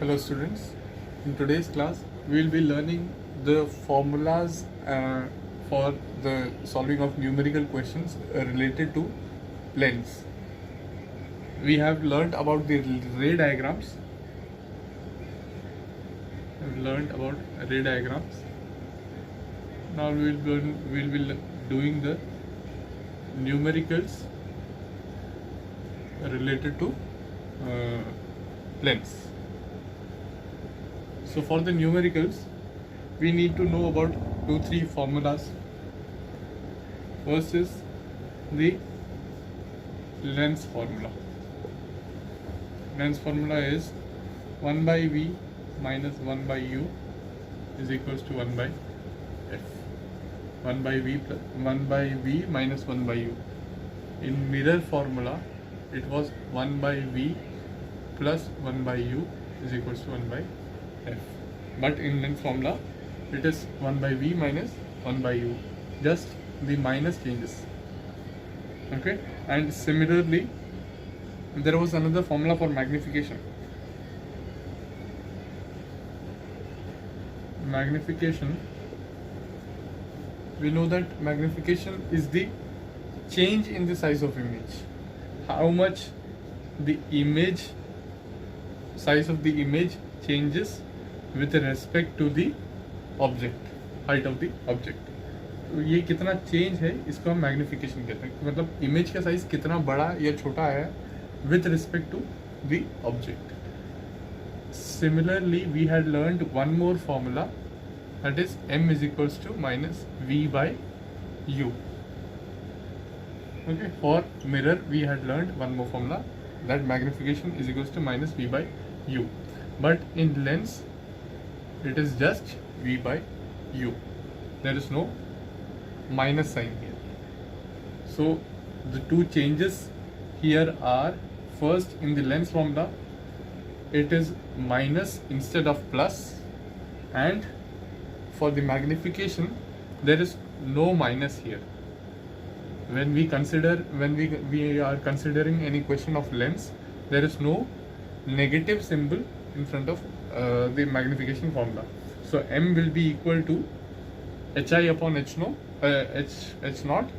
Hello students, in today's class we will be learning the formulas for the solving of numerical questions related to lens. We have learned about the ray diagrams. Now we will be doing the numericals related to lens. So for the numericals, we need to know about 2-3 formulas. First is the lens formula. Lens formula is 1 by V minus 1 by U is equals to 1 by F. 1 by V minus 1 by U. In mirror formula, it was 1 by V plus 1 by U is equals to 1 by F. But in lens formula, it is 1 by V minus 1 by U. Just the minus changes. Okay. And similarly, there was another formula for magnification. Magnification. We know that magnification is the change in the size of image. How much the image size of the image changes with respect to the object, height of the object. तो ये कितना change है, इसको हम magnification कहते हैं. मतलब image का साइज कितना बड़ा या छोटा है with respect to the object. Similarly, we had learned one more formula, that is m is equals to minus v by u. Okay, for mirror we had learned one more formula, that magnification is equals to minus v by u. But in lens, it is just v by u. There is no minus sign here. So the two changes here are, first, in the lens formula, it is minus instead of plus, and for the magnification, there is no minus here. When we are considering any question of lens, there is no negative symbol in front of the magnification formula. So m will be equal to hi upon h naught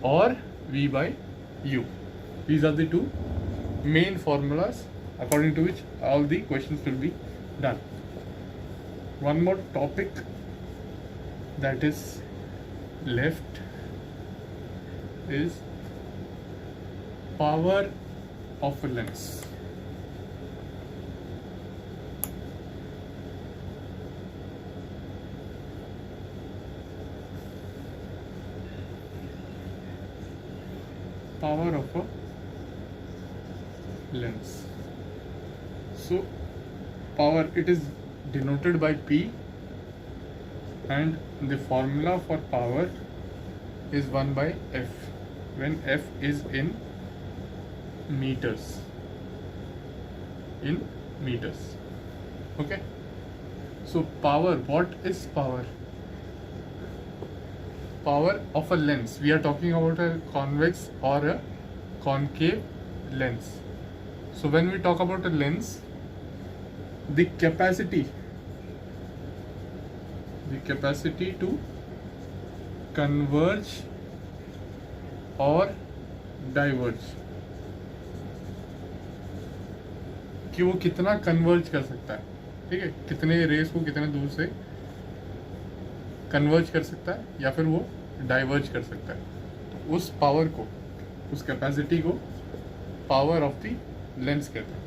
or v by u. These are the two main formulas according to which all the questions will be done. One more topic that is left is power of a lens. Power of a lens. So power, it is denoted by P, and the formula for power is 1 by F when F is in meters. Okay. So power, what is power? Power of a lens. We are talking about a convex or a concave lens. So when we talk about a lens, the capacity to converge or diverge, कि वो कितना converge कर सकता है, ठीक है, कितने race को कितने दूर से कन्वर्ज कर सकता है या फिर वो डाइवर्ज कर सकता है. तो उस पावर को, उस कैपेसिटी को पावर ऑफ द लेंस कहते हैं.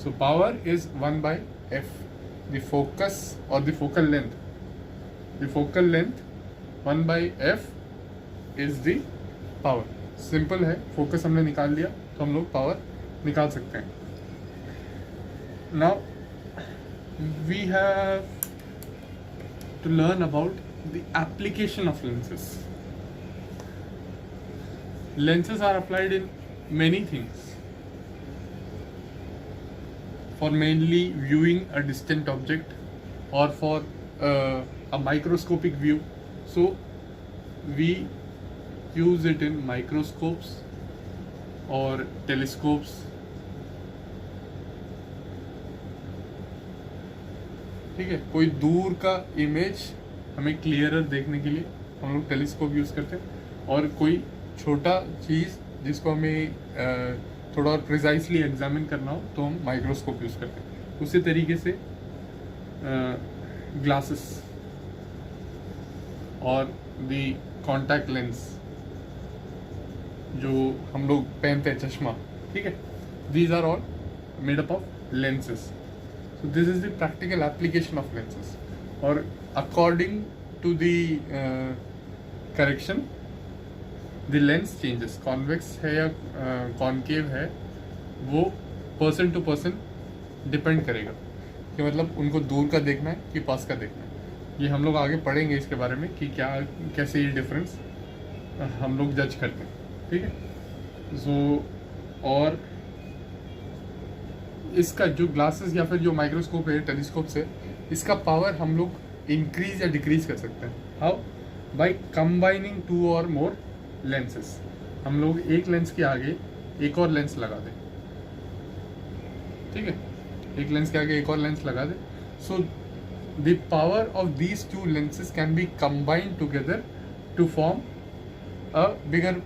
So power is 1 by F. The focus और the focal length 1 by F is the power. Simple है, फोकस हमने निकाल लिया तो हम लोग पावर निकाल सकते हैं. Now we have to learn about the application of lenses. Lenses are applied in many things. For mainly viewing a distant object or for a microscopic view. So we use it in microscopes or telescopes ठीक है, कोई दूर का image हमें clearer देखने के लिए हम लोग टेलीस्कोप यूज़ करते हैं, और कोई छोटा चीज़ जिसको हमें थोड़ा और प्रिसाइसली एग्जामिन करना हो तो हम माइक्रोस्कोप यूज़ करते हैं। उसी तरीके से ग्लासेस और दी कॉन्टैक्ट लेंस जो हम लोग पहनते हैं, चश्मा, ठीक है, these are all made up of lenses. So this is the practical application of lenses. और according to the correction, the lens changes. Convex है या concave है, वो person to person depend करेगा कि मतलब उनको दूर का देखना है कि पास का देखना है। ये हम लोग आगे पढ़ेंगे इसके बारे में कि क्या कैसे ये डिफरेंस हम लोग जज करते हैं, ठीक है। सो और इसका जो ग्लासेस या फिर जो माइक्रोस्कोप है, टेलीस्कोप से इसका पावर हम लोग इंक्रीज या डिक्रीज कर सकते हैं। हाउ? बाय कंबाइनिंग टू और मोर लेंसेस। हम लोग एक लेंस के आगे एक और लेंस लगा दें, ठीक है, एक लेंस के आगे एक और लेंस लगा दें। So the power of these two lenses can be combined together to form a bigger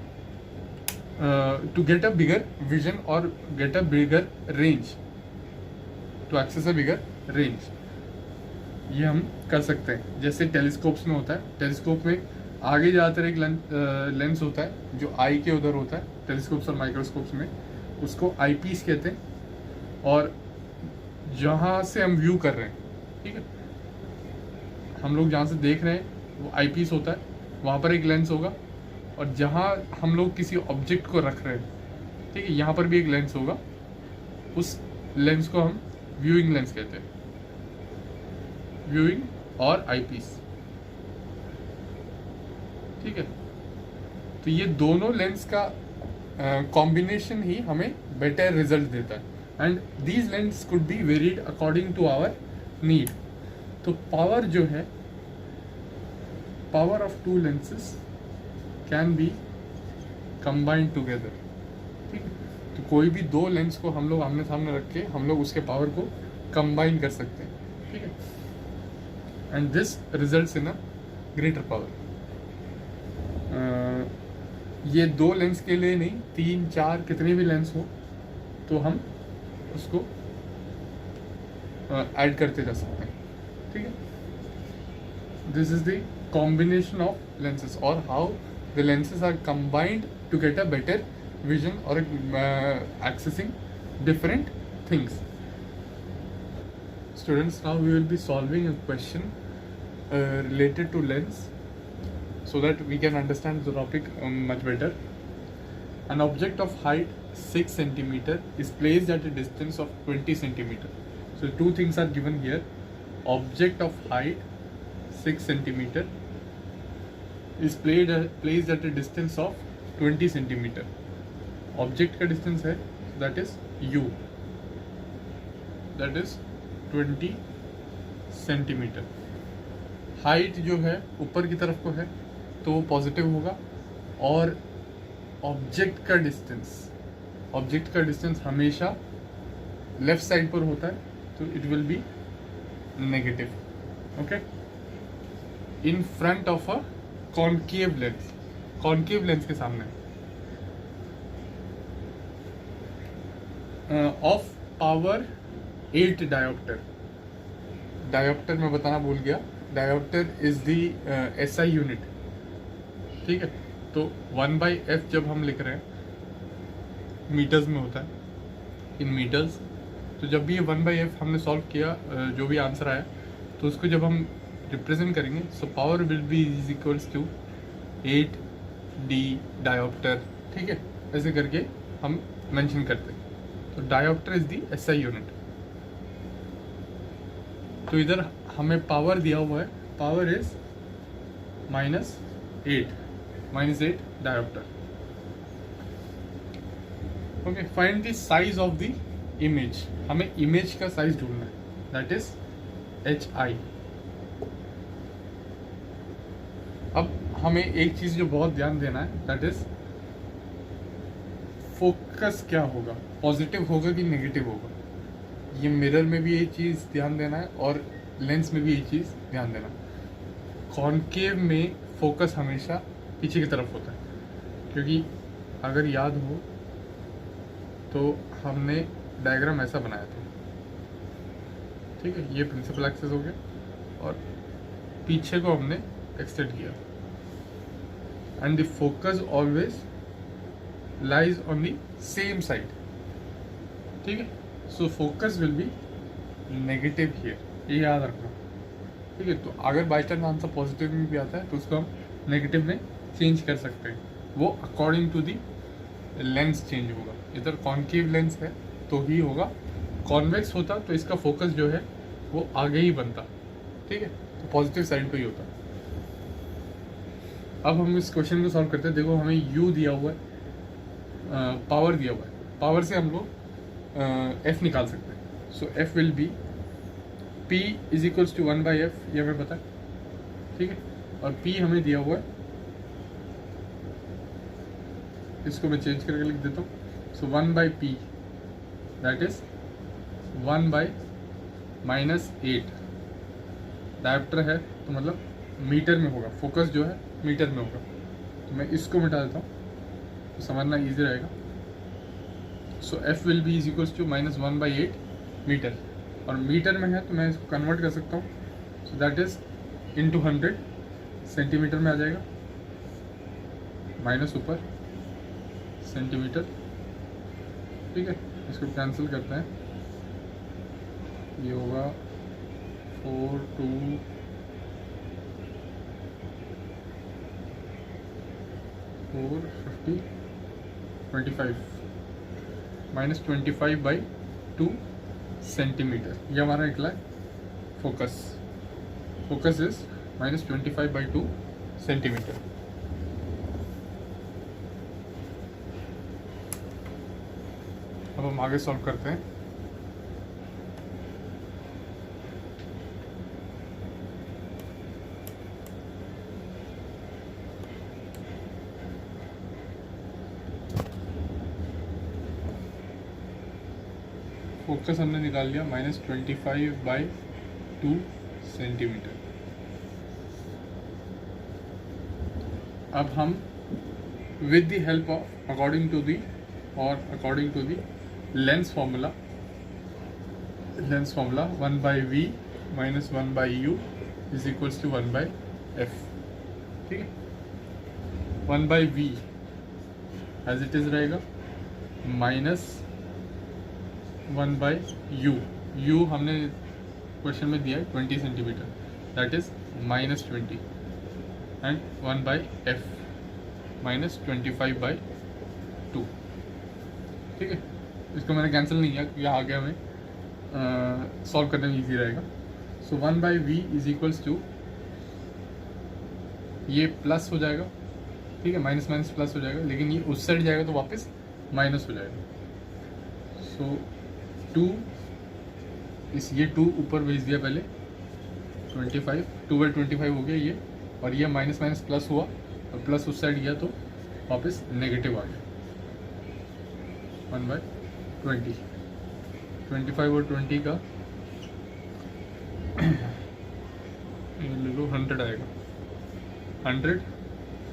to get a bigger vision or get a bigger range, to access a bigger range। ये हम कर सकते हैं, जैसे telescopes में होता है। Telescope में आगे ज़्यादातर एक लेंस होता है जो आई के उधर होता है। टेलीस्कोप्स और माइक्रोस्कोप्स में उसको आई पीस कहते हैं, और जहाँ से हम व्यू कर रहे हैं, ठीक है, हम लोग जहाँ से देख रहे हैं वो आई पीस होता है, वहाँ पर एक लेंस होगा। और जहाँ हम लोग किसी ऑब्जेक्ट को रख रहे हैं, ठीक है, यहाँ पर भी एक लेंस होगा। उस लेंस को हम व्यूइंग लेंस कहते हैं, व्यूइंग और आईपीस, ठीक है। तो ये दोनों लेंस का कॉम्बिनेशन ही हमें बेटर रिजल्ट देता है, and these lens could be varied according to our need. तो पावर जो है, power of two lenses can be combined together, ठीक है। तो कोई भी दो लेंस को हम लोग आमने सामने रख के हम लोग उसके पावर को कंबाइन कर सकते हैं, ठीक है, and this results in a greater power. ये दो लेंस के लिए नहीं, 3, 4 कितने भी लेंस हो तो हम उसको ऐड करते जा सकते हैं, ठीक है। This is the combination of lenses, और how the lenses are combined to get a better vision or accessing different things. Students, now we will be solving a question related to lens so that we can understand the topic much better. An object of height 6 centimeter is placed at a distance of 20 centimeter. So two things are given here. Object of height 6 centimeter is placed at a distance of 20 centimeter. Object का distance है, that is u, that is 20 centimeter. Height जो है ऊपर की तरफ को है तो वो पॉजिटिव होगा, और ऑब्जेक्ट का डिस्टेंस हमेशा लेफ्ट साइड पर होता है, तो it will be negative, okay. In front of a concave lens के सामने, ऑफ पावर 8 डायोप्टर मैं बताना भूल गया। Dioptre is the SI unit, ठीक है। तो 1/f जब हम लिख रहे हैं मीटर्स में होता है, इन मीटर्स। तो जब भी ये 1/f हमने सॉल्व किया, जो भी आंसर आया, तो उसको जब हम रिप्रेजेंट करेंगे, so power will be is equals to 8d dioptre, ठीक है, ऐसे करके हम मेंशन करते हैं। तो dioptre is the SI unit. तो इधर हमें पावर दिया हुआ है, power is -8 dioptre, okay. Find the size of the image. हमें इमेज का साइज ढूंढना है, दैट इज hi। अब हमें एक चीज जो बहुत ध्यान देना है, दैट इज फोकस क्या होगा, पॉजिटिव होगा कि नेगेटिव होगा। ये मिरर में भी ये चीज ध्यान देना है, और लेंस में भी ये चीज़ ध्यान देना, कॉनकेव में फोकस हमेशा पीछे की तरफ होता है, क्योंकि अगर याद हो तो हमने डायग्राम ऐसा बनाया था, ठीक है, ये प्रिंसिपल एक्सिस हो गया और पीछे को हमने एक्सटेंड किया, and the focus always lies on the same side, ठीक है। So focus will be negative here, ये याद रखना, ठीक है। तो अगर बाई चांस आंसर पॉजिटिव में भी आता है तो उसको हम नेगेटिव में चेंज कर सकते हैं, वो according to the lens change होगा। इधर कॉन्केव लेंस है तो ही होगा, कॉन्वेक्स होता तो इसका फोकस जो है वो आगे ही बनता, ठीक है, तो पॉजिटिव साइड पे ही होता। अब हम इस क्वेश्चन को सॉल्व करते हैं। देखो हमें u दिया हुआ है, पावर दिया हुआ है, पावर से हम लोग f निकाल सकते हैं। So f will be p is equals to 1/f, ये हमें पता है, ठीक है, और p हमें दिया हुआ है, इसको मैं चेंज करके लिख देता हूँ। सो 1/p दैट इज 1/-8, डायोप्टर है तो मतलब मीटर में होगा, फोकस जो है मीटर में होगा, तो मैं इसको मिटा देता हूँ तो समझना ईजी रहेगा। So f will be is equals to -1/8 metre, और मीटर में है तो मैं इसको कन्वर्ट कर सकता हूँ, so that is into 100 centimetre में आ जाएगा, माइनस ऊपर सेंटीमीटर, ठीक है। इसको कैंसिल करते हैं, ये होगा 4 2 4 50 25 -25/2 सेंटीमीटर, ये हमारा निकला है फोकस। Focus is -25/2 centimetre. अब हम आगे सॉल्व करते हैं। फोकस हमने निकाल लिया -25/2 सेंटीमीटर। अब हम with the help of according to the lens formula 1/v - 1/u is equals to 1/f, ठीक है। 1/v एज इट इज रहेगा -1/u, u हमने क्वेश्चन में दिया है 20 centimetre, that is -20, and 1/f -25/2, ठीक है। इसको मैंने कैंसिल नहीं किया क्योंकि आगे हमें सॉल्व करने में ईजी रहेगा। सो 1/v इज इक्वल्स टू, ये प्लस हो जाएगा, ठीक है, माइनस माइनस प्लस हो जाएगा, लेकिन ये उस साइड जाएगा तो वापस माइनस हो जाएगा। सो 2 ये 2 ऊपर भेज दिया पहले, 25 2/25 हो गया ये, और ये माइनस माइनस प्लस हुआ और प्लस उस साइड गया तो वापस नेगेटिव आ गया। 1/20, 25 और 20 का ले लो 100 आएगा, 100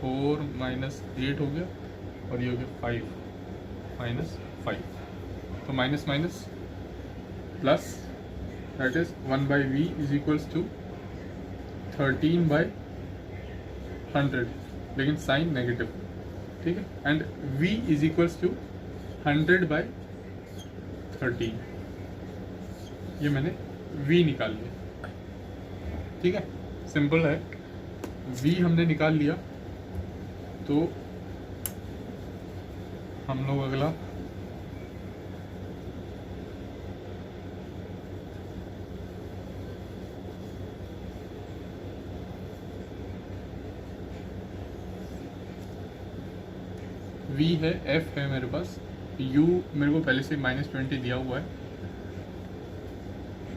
4 -8 हो गया, और ये हो गया 5 -5, तो minus minus plus, that is 1/v is equals to 13/100, लेकिन साइन नेगेटिव, ठीक है, and v is equals to 100/13, ये मैंने v निकाल लिया, ठीक है, सिंपल है। v हमने निकाल लिया तो हम लोग अगला v है, f है मेरे पास, u मेरे को पहले से -20 दिया हुआ है,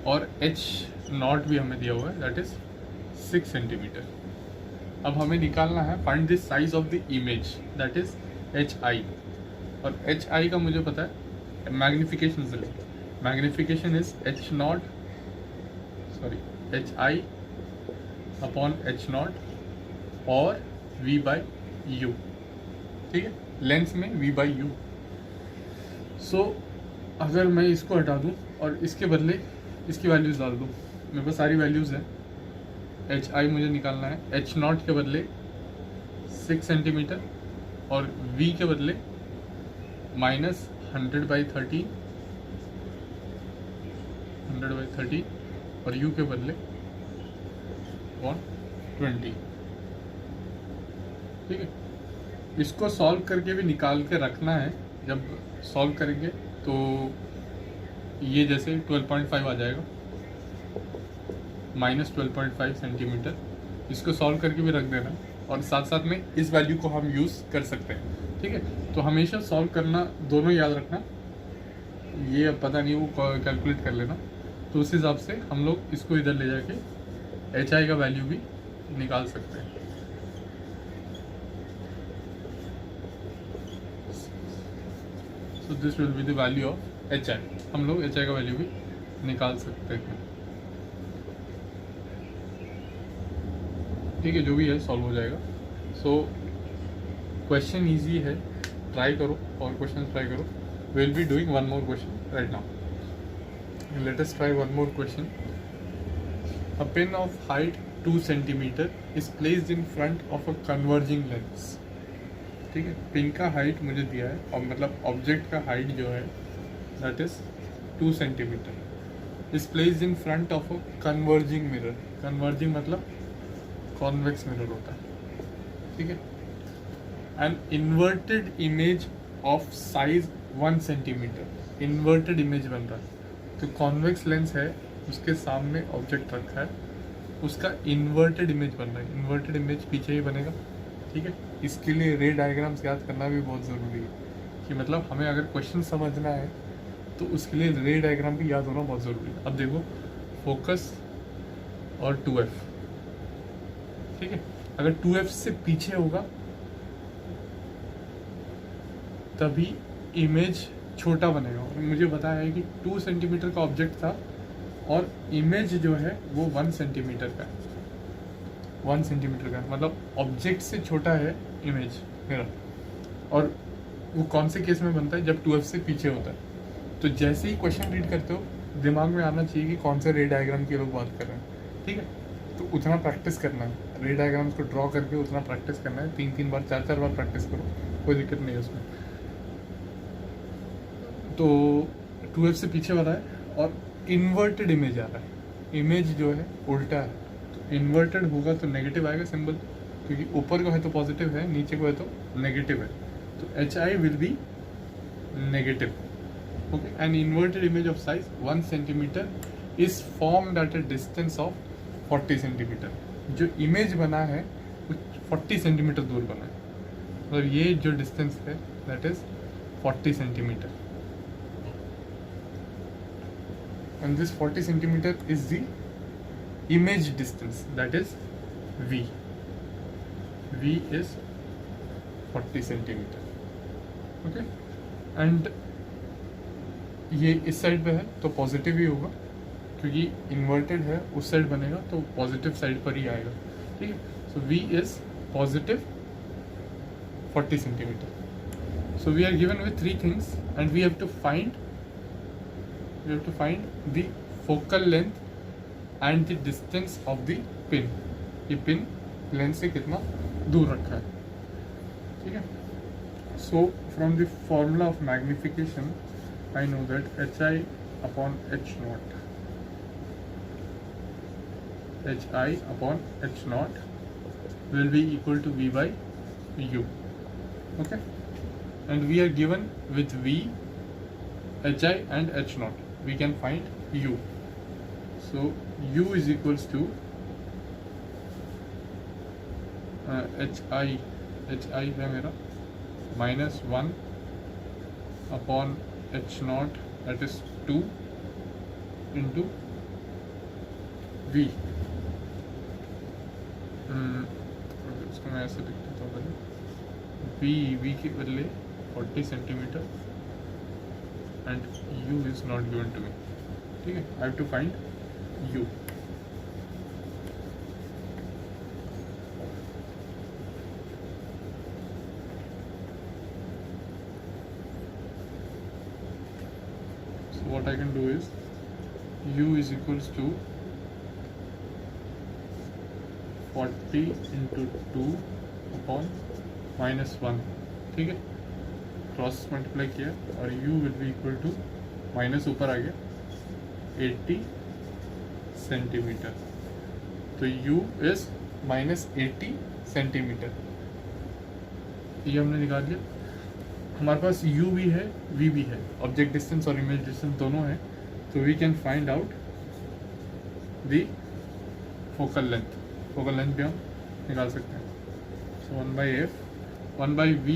और h0 भी हमें दिया हुआ है, दैट इज 6 सेंटीमीटर। अब हमें निकालना है find the size of the image, that is hi, और hi का मुझे पता है मैग्निफिकेशन से, magnification is h0, sorry H I upon H not और वी बाई यू, ठीक है, लेंथ में वी बाई यू। सो अगर मैं इसको हटा दूँ और इसके बदले इसकी वैल्यूज़ डाल दूँ, मेरे पास सारी वैल्यूज़ हैं। एच आई मुझे निकालना है, एच नॉट के बदले 6 सेंटीमीटर और v के बदले -100/13 और u के बदले 120, ठीक है। इसको सॉल्व करके भी निकाल के रखना है, जब सॉल्व करेंगे तो ये जैसे 12.5 आ जाएगा, -12.5 सेंटीमीटर। इसको सॉल्व करके भी रख देना और साथ साथ में इस वैल्यू को हम यूज़ कर सकते हैं, ठीक है। तो हमेशा सॉल्व करना, दोनों याद रखना, ये अब पता नहीं वो कैलकुलेट कर लेना। तो उस हिसाब से हम लोग इसको इधर ले जाके एच आई का वैल्यू भी निकाल सकते हैं। So this will be the value of H I, हम लोग एच आई का वैल्यू भी निकाल सकते हैं, ठीक है। जो भी है सॉल्व हो जाएगा। सो क्वेश्चन इजी है, ट्राई करो और क्वेश्चन ट्राई करो। Will be doing one more question right now. Let us try one more question. A pin of height 2 centimetre is placed in front of a converging lens, ठीक है। Pin का height मुझे दिया है और मतलब object का हाइट जो है that is 2 centimetre, is placed in front of a converging mirror. Converging मतलब कॉन्वेक्स मिरर होता है, ठीक है। An inverted image of size 1 centimetre, inverted image बन रहा है। तो कॉन्वेक्स लेंस है, उसके सामने ऑब्जेक्ट रखा है, उसका इन्वर्टेड इमेज बन रहा है। इन्वर्टेड इमेज पीछे ही बनेगा, ठीक है। इसके लिए रे डायग्राम्स याद करना भी बहुत ज़रूरी है, कि मतलब हमें अगर क्वेश्चन समझना है तो उसके लिए रे डायग्राम भी याद होना बहुत ज़रूरी है। अब देखो, फोकस और 2f, ठीक है। अगर 2f से पीछे होगा तभी इमेज छोटा बनेगा। और मुझे बताया है कि 2 सेंटीमीटर का ऑब्जेक्ट था और इमेज जो है वो 1 सेंटीमीटर का है। 1 सेंटीमीटर का मतलब ऑब्जेक्ट से छोटा है इमेज मेरा। और वो कौन से केस में बनता है? जब 2f से पीछे होता है। तो जैसे ही क्वेश्चन रीड करते हो दिमाग में आना चाहिए कि कौन से रे डायग्राम की लोग बात कर रहे हैं, ठीक है। तो उतना प्रैक्टिस करना है, रे डायग्राम्स को ड्रॉ करके उतना प्रैक्टिस करना है। 3-3 बार 4-4 बार प्रैक्टिस करो, कोई दिक्कत नहीं है उसमें। तो 2f से पीछे वाला है और इन्वर्टेड इमेज आ रहा है, इमेज जो है उल्टा है। तो इन्वर्टेड होगा तो नेगेटिव आएगा सिंबल, क्योंकि ऊपर को है तो पॉजिटिव है, नीचे को है तो नेगेटिव है। तो H I will be negative, okay. An inverted image of size 1 centimetre is formed at a distance of 40 centimetre. जो इमेज बना है वो 40 सेंटीमीटर दूर बना है, और ये जो डिस्टेंस है that is 40 centimetre. and this 40 centimeter is the image distance, that is V. V is 40 centimeter, okay। and ये इस साइड पे है तो पॉजिटिव ही होगा, क्योंकि इन्वर्टेड है, उस साइड बनेगा तो पॉजिटिव साइड पर ही आएगा, ठीक है। सो V is positive 40 centimeter. So we are given with 3 things and we have to find the focal length and the distance of the pin. ये पिन लेंस से कितना दूर रखा है, ठीक है। So from the formula of magnification I know that hi upon h naught, hi upon h naught will be equal to v by u, okay। and we are given with v, hi and h naught. We can find u. So u is equals to hi है मेरा -1 upon h naught, that is 2 into v. इसको मैं ऐसे लिख देता हूँ पहले, v के बदले 40 centimetre and u is not given to me, ठीक है। I have to find u. So what I can do is u is equals to 40 into 2 upon -1, ठीक है, क्रॉस मल्टीप्लाई किया और u will be equal to minus ऊपर आ गया 80 centimetre, तो u इज -80 सेंटीमीटर, ये हमने निकाल लिया। हमारे पास u भी है v भी है, ऑब्जेक्ट डिस्टेंस और इमेज डिस्टेंस दोनों है, तो we can find out the focal length भी हम निकाल सकते हैं। सो 1/f 1/v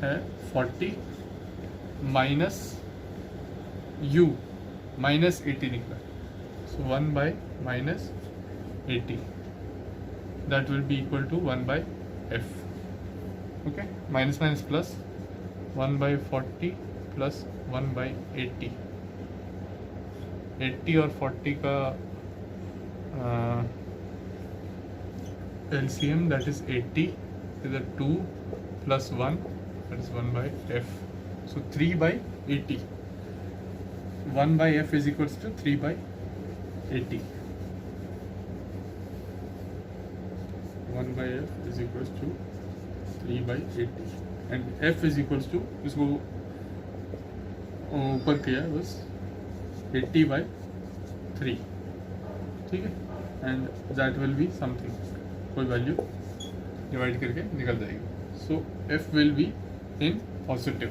है 40 माइनस u -80 निकला, so 1/-80 that will be equal to 1/f। Okay, minus minus plus 1/40 plus 1/80, 80 और 40 का LCM that is 80 is a 2 plus 1, that is 1/f, so 3/80, 1/f is equals to 3/80, 1/f is equals to 3/80 and f is equals to, इसको ऊपर किया बस 80/3, ठीक है, and that will be something, कोई value divide करके निकल जाएगी। सो f will be in positive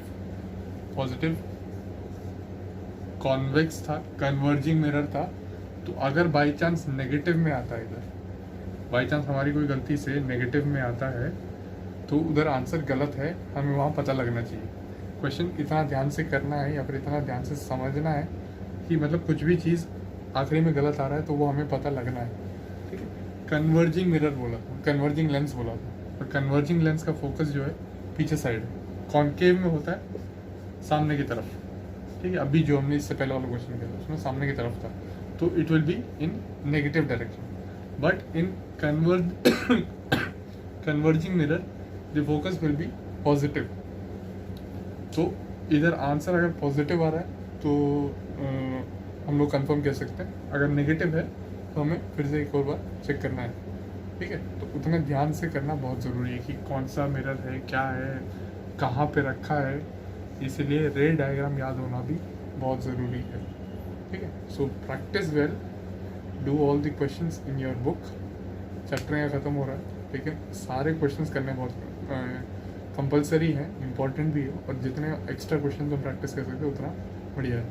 convex था, कन्वर्जिंग मिरर था, तो अगर बाई चांस नेगेटिव में आता है, इधर बाई चांस हमारी कोई गलती से नेगेटिव में आता है तो उधर आंसर गलत है, हमें वहाँ पता लगना चाहिए। क्वेश्चन इतना ध्यान से करना है या फिर इतना ध्यान से समझना है कि मतलब कुछ भी चीज़ आखिरी में गलत आ रहा है तो वो हमें पता लगना है, ठीक है। कन्वर्जिंग मिरर बोला था, कन्वर्जिंग लेंस बोला था, और कन्वर्जिंग लेंस का फोकस जो है पीछे साइड है, कॉन्केव में होता है सामने की तरफ, ठीक है। अभी जो हमने इससे पहले वाला क्वेश्चन किया था उसमें सामने की तरफ था, तो it will be in negative direction, but in converging mirror the focus will be positive. तो इधर आंसर अगर पॉजिटिव आ रहा है तो हम लोग कंफर्म कह सकते हैं, अगर नेगेटिव है तो हमें फिर से एक और बार चेक करना है, ठीक है। तो उतना ध्यान से करना बहुत ज़रूरी है कि कौन सा मिरर है, क्या है, कहाँ पे रखा है, इसीलिए रे डायग्राम याद होना भी बहुत ज़रूरी है, ठीक है। So practice well, do all the questions in your book. Chapter यहाँ ख़त्म हो रहा है, ठीक है। सारे क्वेश्चंस करने बहुत कंपलसरी है, इम्पॉर्टेंट भी है, और जितने एक्स्ट्रा क्वेश्चन हम प्रैक्टिस कर सकते हैं उतना बढ़िया है।